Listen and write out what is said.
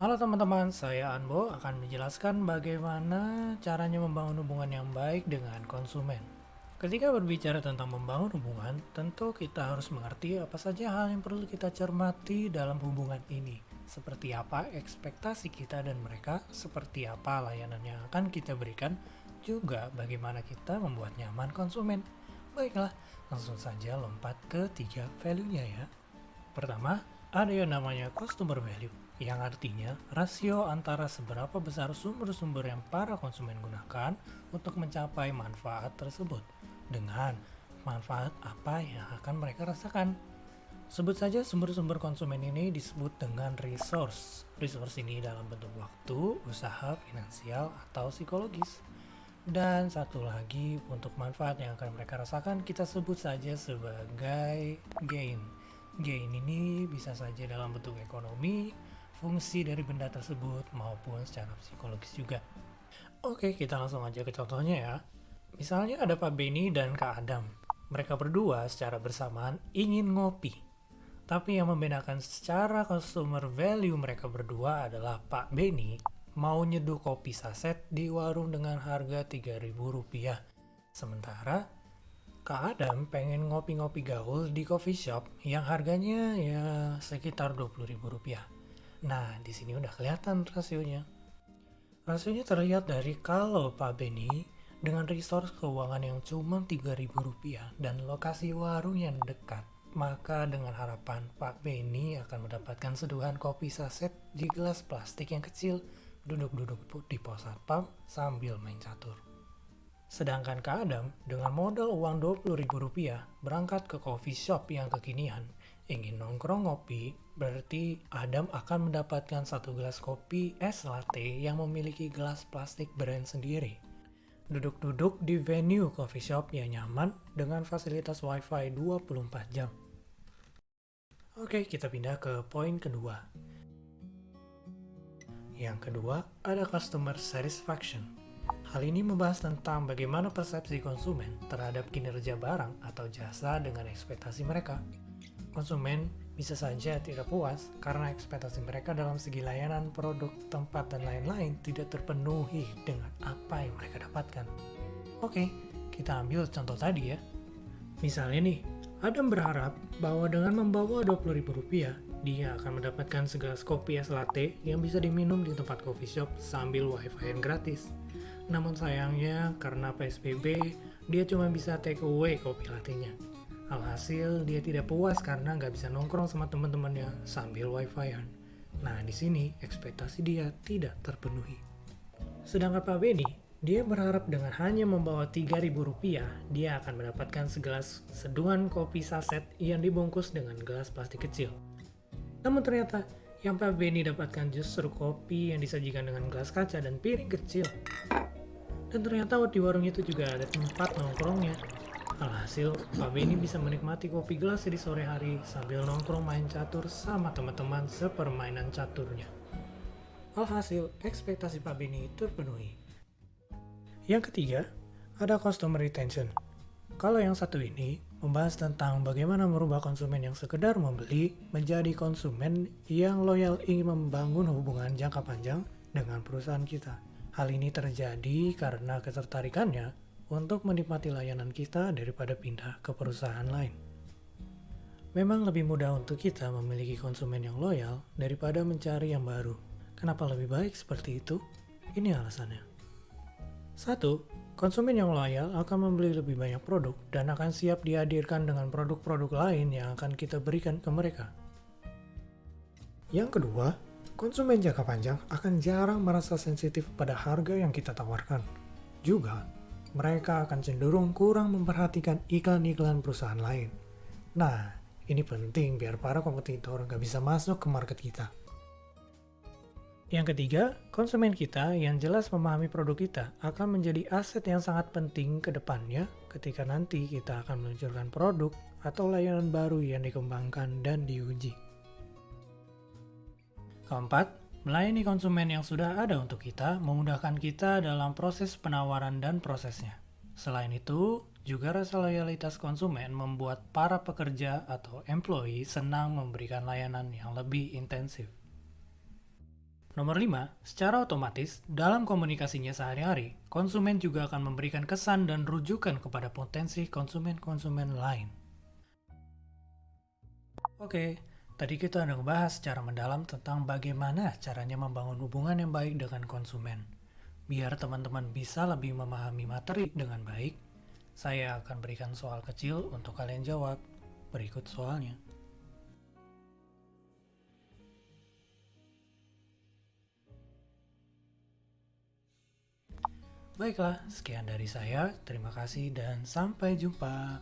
Halo teman-teman, saya Anbo akan menjelaskan bagaimana caranya membangun hubungan yang baik dengan konsumen. Ketika berbicara tentang membangun hubungan, tentu kita harus mengerti apa saja hal yang perlu kita cermati dalam hubungan ini. Seperti apa ekspektasi kita dan mereka, seperti apa layanan yang akan kita berikan, juga bagaimana kita membuat nyaman konsumen. Baiklah, langsung saja lompat ke 3 value-nya ya. Pertama, ada yang namanya customer value, yang artinya rasio antara seberapa besar sumber-sumber yang para konsumen gunakan untuk mencapai manfaat tersebut, dengan manfaat apa yang akan mereka rasakan. Sebut saja sumber-sumber konsumen ini disebut dengan resource. Resource ini dalam bentuk waktu, usaha, finansial, atau psikologis. Dan satu lagi, untuk manfaat yang akan mereka rasakan kita sebut saja sebagai gain. Gain ini bisa saja dalam bentuk ekonomi, fungsi dari benda tersebut, maupun secara psikologis juga. Oke, kita langsung aja ke contohnya ya. Misalnya ada Pak Benny dan Kak Adam. Mereka berdua secara bersamaan ingin ngopi. Tapi yang membedakan secara customer value mereka berdua adalah Pak Benny mau nyeduh kopi saset di warung dengan harga Rp3.000. Sementara Kak Adam pengen ngopi-ngopi gaul di coffee shop yang harganya ya sekitar Rp20.000. Nah, di sini udah kelihatan rasionya. Rasionya terlihat dari kalau Pak Benny dengan resource keuangan yang cuma Rp3.000 dan lokasi warung yang dekat, maka dengan harapan Pak Benny akan mendapatkan seduhan kopi saset di gelas plastik yang kecil, duduk-duduk di pos satpam sambil main catur. Sedangkan Kak Adam dengan modal uang Rp20.000 berangkat ke coffee shop yang kekinian, ingin nongkrong ngopi, berarti Adam akan mendapatkan satu gelas kopi es latte yang memiliki gelas plastik brand sendiri. Duduk-duduk di venue coffee shop yang nyaman dengan fasilitas wifi 24 jam. Oke, kita pindah ke poin kedua. Yang kedua, ada customer satisfaction. Hal ini membahas tentang bagaimana persepsi konsumen terhadap kinerja barang atau jasa dengan ekspektasi mereka. Konsumen bisa saja tidak puas karena ekspektasi mereka dalam segi layanan, produk, tempat, dan lain-lain tidak terpenuhi dengan apa yang mereka dapatkan. Oke, kita ambil contoh tadi ya. Misalnya nih, Adam berharap bahwa dengan membawa Rp20.000, dia akan mendapatkan segelas kopi es latte yang bisa diminum di tempat coffee shop sambil wifi yang gratis. Namun sayangnya, karena PSBB, dia cuma bisa take away kopi latte-nya. Alhasil, dia tidak puas karena nggak bisa nongkrong sama teman-temannya sambil wifi-an. Nah, di sini ekspektasi dia tidak terpenuhi. Sedangkan Pak Benny, dia berharap dengan hanya membawa Rp3.000, dia akan mendapatkan segelas seduhan kopi saset yang dibungkus dengan gelas plastik kecil. Namun ternyata, yang Pak Benny dapatkan justru kopi yang disajikan dengan gelas kaca dan piring kecil. Dan ternyata di warung itu juga ada tempat nongkrongnya. Alhasil, Pak Benny bisa menikmati kopi gelas di sore hari sambil nongkrong main catur sama teman-teman sepermainan caturnya. Alhasil, ekspektasi Pak Benny terpenuhi. Yang ketiga, ada customer retention. Kalau yang satu ini membahas tentang bagaimana merubah konsumen yang sekedar membeli menjadi konsumen yang loyal ingin membangun hubungan jangka panjang dengan perusahaan kita. Hal ini terjadi karena ketertarikannya untuk menikmati layanan kita daripada pindah ke perusahaan lain. Memang lebih mudah untuk kita memiliki konsumen yang loyal daripada mencari yang baru. Kenapa lebih baik seperti itu? Ini alasannya. 1. Konsumen yang loyal akan membeli lebih banyak produk dan akan siap dihadirkan dengan produk-produk lain yang akan kita berikan ke mereka. Yang kedua, konsumen jangka panjang akan jarang merasa sensitif pada harga yang kita tawarkan. Juga, mereka akan cenderung kurang memperhatikan iklan-iklan perusahaan lain. Nah, ini penting biar para kompetitor nggak bisa masuk ke market kita. Yang ketiga, konsumen kita yang jelas memahami produk kita akan menjadi aset yang sangat penting ke depannya ketika nanti kita akan meluncurkan produk atau layanan baru yang dikembangkan dan diuji. Keempat, melayani konsumen yang sudah ada untuk kita memudahkan kita dalam proses penawaran dan prosesnya. Selain itu, juga rasa loyalitas konsumen membuat para pekerja atau employee senang memberikan layanan yang lebih intensif. Nomor 5, secara otomatis, dalam komunikasinya sehari-hari, konsumen juga akan memberikan kesan dan rujukan kepada potensi konsumen-konsumen lain. Oke, tadi kita udah ngebahas secara mendalam tentang bagaimana caranya membangun hubungan yang baik dengan konsumen. Biar teman-teman bisa lebih memahami materi dengan baik, saya akan berikan soal kecil untuk kalian jawab. Berikut soalnya. Baiklah, sekian dari saya. Terima kasih dan sampai jumpa.